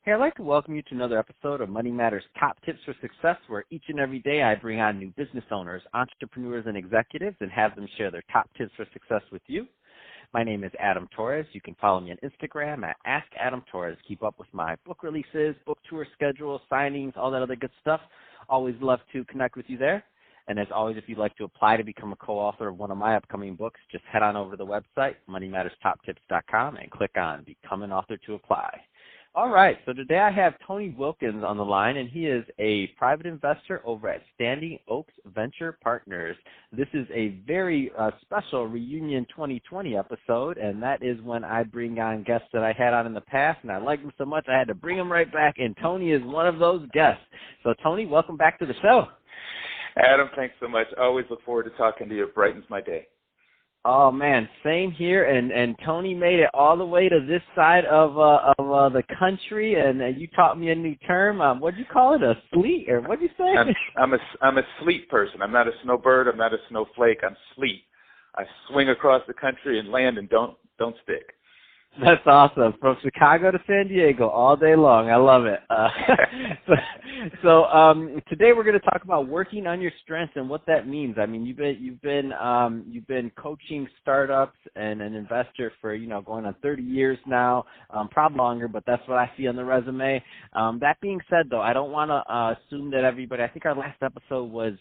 Hey, I'd like to welcome you to another episode of Money Matters Top Tips for Success, where each and every day I bring on new business owners, entrepreneurs, and executives and have them share their top tips for success with you. My name is Adam Torres. You can follow me on Instagram at AskAdamTorres. Keep up with my book releases, book tour schedule, signings, all that other good stuff. Always love to connect with you there. And as always, if you'd like to apply to become a co-author of one of my upcoming books, just head on over to the website, moneymatterstoptips.com, and click on Become an Author to apply. All right, so today I have Tony Wilkins on the line, and he is a private investor over at Standing Oaks Venture Partners. This is a very special Reunion 2020 episode, and that is when I bring on guests that I had on in the past, and I liked them so much I had to bring them right back, and Tony is one of those guests. So, Tony, welcome back to the show. Adam, thanks so much. I always look forward to talking to you. It brightens my day. Oh, man, same here, and Tony made it all the way to this side of the country, and you taught me a new term. What'd you call it, a sleet, or what'd you say? I'm a sleet person. I'm not a snowbird. I'm not a snowflake. I'm sleet. I swing across the country and land and don't stick. That's awesome. From Chicago to San Diego all day long. I love it. So today we're going to talk about working on your strengths and what that means. I mean, you've been coaching startups and an investor for, going on 30 years now, probably longer, but that's what I see on the resume. That being said, though, I don't want to assume that everybody, I think our last episode was,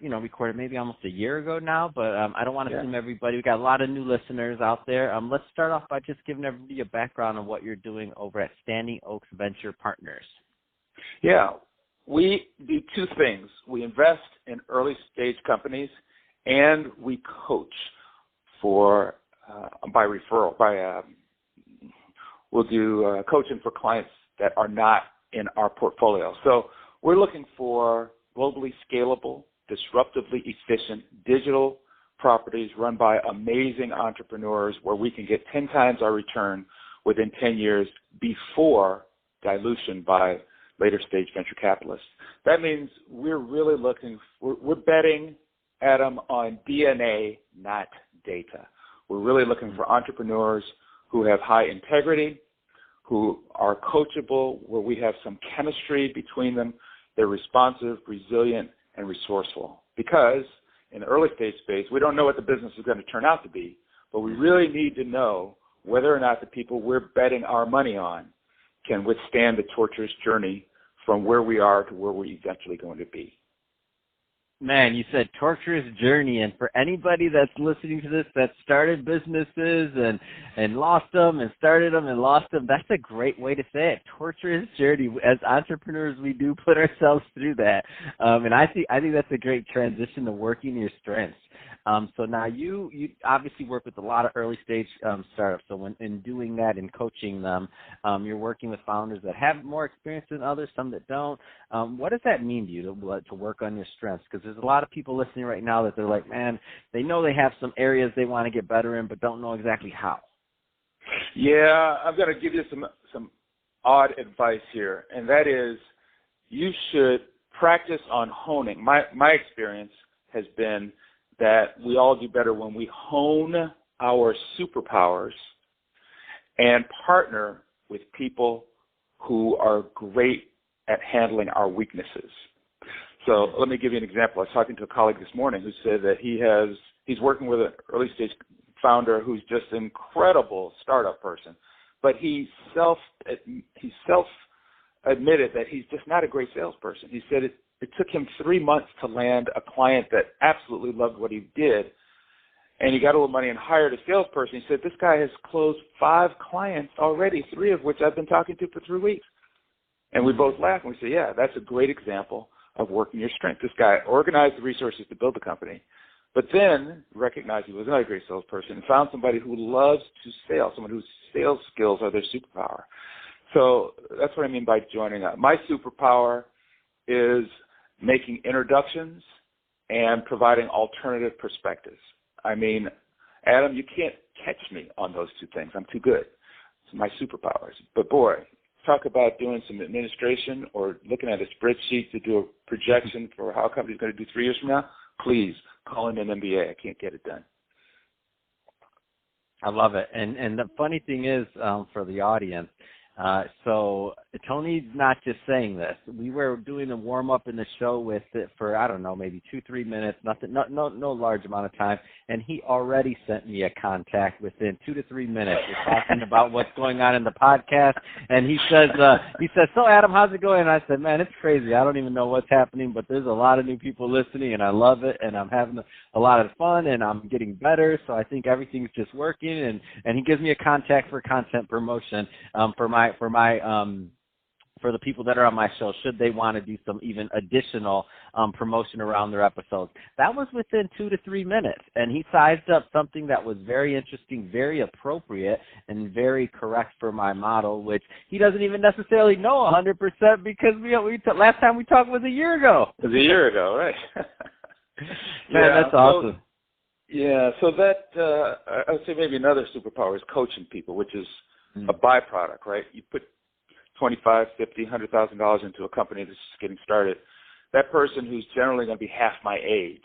recorded maybe almost a year ago now, but I don't want to assume everybody. We got a lot of new listeners out there. Let's start off by just giving everybody a background on what you're doing over at Standing Oaks Venture Partners. Yeah, we do two things. We invest in early stage companies, and we coach by referral. We'll do coaching for clients that are not in our portfolio. So we're looking for globally scalable, disruptively efficient digital properties run by amazing entrepreneurs where we can get 10 times our return within 10 years before dilution by later stage venture capitalists. That means we're really we're betting, Adam, on DNA, not data. We're really looking for entrepreneurs who have high integrity, who are coachable, where we have some chemistry between them. They're responsive, resilient, and resourceful, because in the early stage space, we don't know what the business is going to turn out to be, but we really need to know whether or not the people we're betting our money on can withstand the torturous journey from where we are to where we're eventually going to be. Man, you said torturous journey, and for anybody that's listening to this that started businesses and lost them and started them and lost them, that's a great way to say it. Torturous journey. As entrepreneurs, we do put ourselves through that, and I think that's a great transition to working your strengths. So now you obviously work with a lot of early stage startups. So when in doing that and coaching them, you're working with founders that have more experience than others, some that don't. What does that mean to you to work on your strengths? Because there's a lot of people listening right now that they're like, man, they know they have some areas they want to get better in, but don't know exactly how. Yeah, I'm going to give you some odd advice here, and that is you should practice on honing. My experience has been that we all do better when we hone our superpowers and partner with people who are great at handling our weaknesses. So let me give you an example. I was talking to a colleague this morning who said that he's working with an early stage founder who's just an incredible startup person, but he self-admitted that he's just not a great salesperson. He said it took him 3 months to land a client that absolutely loved what he did, and he got a little money and hired a salesperson. He said, this guy has closed 5 clients already, 3 of which I've been talking to for 3 weeks. And we both laughed, and we said, yeah, that's a great example of working your strength. This guy organized the resources to build the company, but then recognized he was not a great salesperson and found somebody who loves to sell, someone whose sales skills are their superpower. So that's what I mean by joining up. My superpower is making introductions and providing alternative perspectives. I mean, Adam, you can't catch me on those 2 things. I'm too good. It's my superpowers. But boy, talk about doing some administration or looking at a spreadsheet to do a projection for how a company's going to do 3 years from now, please call in an MBA. I can't get it done. I love it. And the funny thing is, for the audience, So Tony's not just saying this. We were doing a warm up in the show with it for, I don't know, maybe 2-3 minutes, nothing, no large amount of time, and he already sent me a contact within 2 to 3 minutes. We're talking about what's going on in the podcast, and he says, so Adam, how's it going? And I said, man, it's crazy. I don't even know what's happening, but there's a lot of new people listening, and I love it, and I'm having a lot of fun, and I'm getting better. So I think everything's just working, and he gives me a contact for content promotion for the people that are on my show, should they want to do some even additional promotion around their episodes. That was within 2 to 3 minutes, and he sized up something that was very interesting, very appropriate, and very correct for my model, which he doesn't even necessarily know 100% because last time we talked was a year ago. It was a year ago, right? Man, that's awesome. So that, I would say maybe another superpower is coaching people, which is a byproduct, right? You put $25,000, $50,000, $100,000 into a company that's just getting started. That person, who's generally going to be half my age,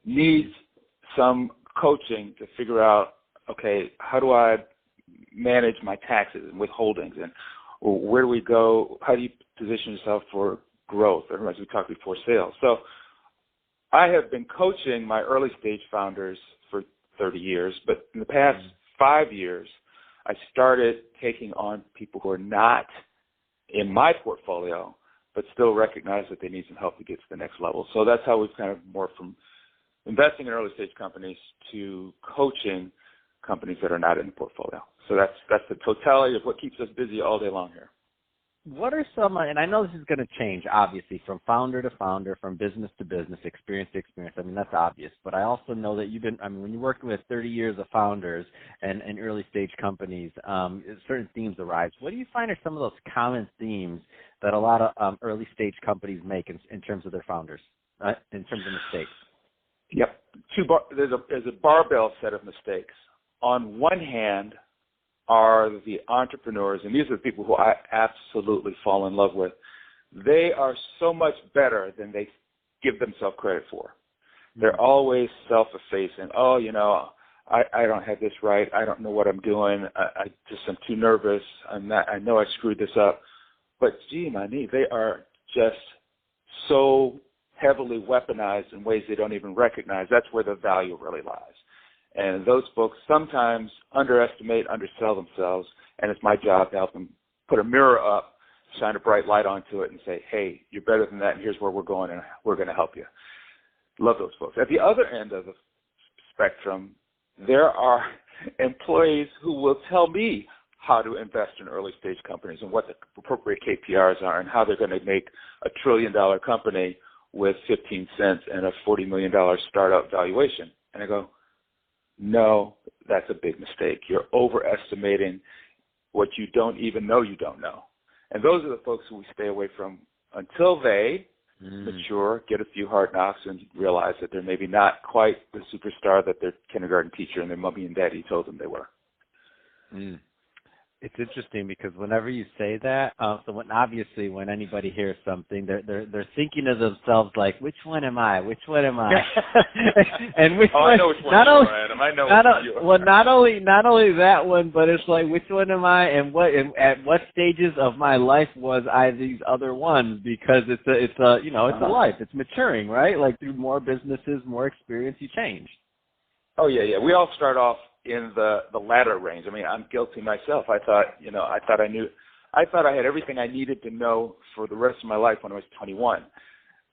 needs some coaching to figure out, okay, how do I manage my taxes and withholdings, and where do we go? How do you position yourself for growth, or as we talked before, sales? So I have been coaching my early stage founders for 30 years, but in the past 5 years, I started taking on people who are not in my portfolio, but still recognize that they need some help to get to the next level. So that's how we've kind of morphed from investing in early stage companies to coaching companies that are not in the portfolio. So that's the totality of what keeps us busy all day long here. What are some, and I know this is going to change, obviously, from founder to founder, from business to business, experience to experience. I mean, that's obvious. But I also know that when you're working with 30 years of founders and early stage companies, certain themes arise. What do you find are some of those common themes that a lot of early stage companies make in terms of their founders, in terms of mistakes? Yep. There's a barbell set of mistakes. On one hand, are the entrepreneurs, and these are the people who I absolutely fall in love with. They are so much better than they give themselves credit for. They're always self-effacing. Oh, I don't have this right. I don't know what I'm doing. I'm too nervous. I know I screwed this up. But gee, they are just so heavily weaponized in ways they don't even recognize. That's where the value really lies. And those folks sometimes underestimate, undersell themselves, and it's my job to help them put a mirror up, shine a bright light onto it, and say, hey, you're better than that, and here's where we're going, and we're going to help you. Love those folks. At the other end of the spectrum, there are employees who will tell me how to invest in early-stage companies and what the appropriate KPIs are and how they're going to make a $1 trillion company with 15 cents and a $40 million startup valuation. And I go, no, that's a big mistake. You're overestimating what you don't even know you don't know. And those are the folks who we stay away from until they mature, get a few hard knocks, and realize that they're maybe not quite the superstar that their kindergarten teacher and their mommy and daddy told them they were. It's interesting because whenever you say that, obviously when anybody hears something, they're thinking of themselves like, which one am I? Which one am I? And which one? I know which one you are, Adam. I know which one you are. Well, not only that one, but it's like, which one am I, and at what stages of my life was I these other ones? Because it's a life. It's maturing, right? Like through more businesses, more experience, you change. Oh yeah. We all start off in the latter range. I mean, I'm guilty myself. I thought I had everything I needed to know for the rest of my life when I was 21.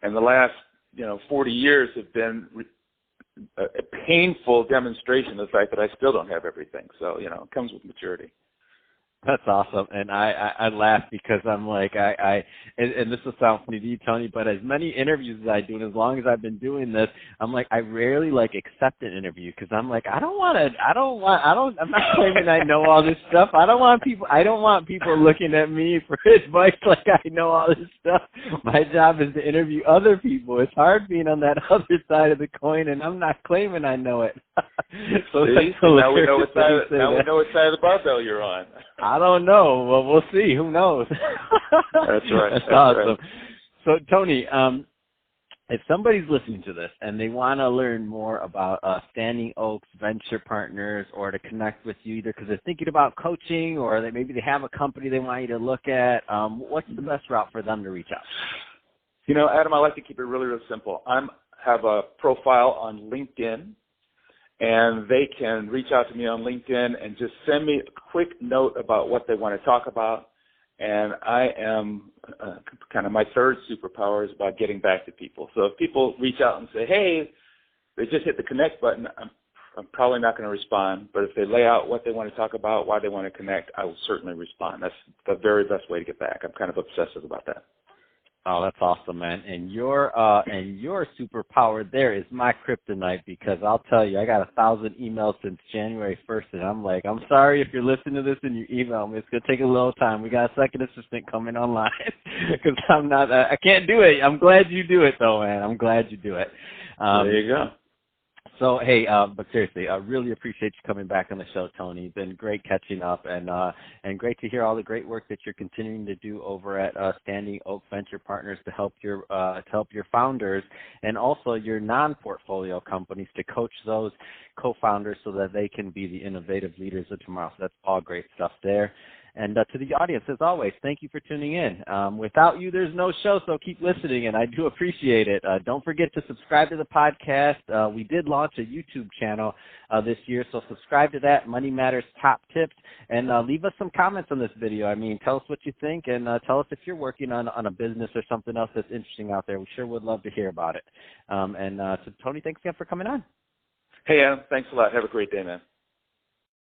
And the last, 40 years have been a painful demonstration of the fact that I still don't have everything. So, it comes with maturity. That's awesome, and I laugh because I'm like and this will sound funny to you, Tony, but as many interviews as I do, and as long as I've been doing this, I'm like I rarely accept an interview because I'm like I'm not claiming I know all this stuff. I don't want people looking at me for advice like I know all this stuff. My job is to interview other people. It's hard being on that other side of the coin, and I'm not claiming I know it. So now we know what side of the barbell you're on. I don't know. Well, we'll see. Who knows? That's right. That's awesome. Right. So, Tony, if somebody's listening to this and they want to learn more about Standing Oaks Venture Partners, or to connect with you either because they're thinking about coaching, or maybe they have a company they want you to look at, what's the best route for them to reach out? You know, Adam, I like to keep it really, really simple. I have a profile on LinkedIn, and they can reach out to me on LinkedIn and just send me a quick note about what they want to talk about. And I am kind of, my third superpower is about getting back to people. So if people reach out and say, hey, they just hit the connect button, I'm probably not going to respond. But if they lay out what they want to talk about, why they want to connect, I will certainly respond. That's the very best way to get back. I'm kind of obsessive about that. Oh, that's awesome, man. And your superpower there is my kryptonite, because I'll tell you, I got 1,000 emails since January 1st, and I'm like, I'm sorry if you're listening to this and you email me. It's going to take a little time. We got a second assistant coming online because I can't do it. I'm glad you do it, though, man. I'm glad you do it. There you go. So, hey, but seriously, I really appreciate you coming back on the show, Tony. It's been great catching up, and great to hear all the great work that you're continuing to do over at Standing Oak Venture Partners to help your founders, and also your non-portfolio companies, to coach those co-founders so that they can be the innovative leaders of tomorrow. So that's all great stuff there. And to the audience, as always, thank you for tuning in. Without you, there's no show, so keep listening, and I do appreciate it. Don't forget to subscribe to the podcast. We did launch a YouTube channel this year, so subscribe to that, Money Matters Top Tips, and leave us some comments on this video. I mean, tell us what you think, and tell us if you're working on a business or something else that's interesting out there. We sure would love to hear about it. So, Tony, thanks again for coming on. Hey, Adam, thanks a lot. Have a great day, man.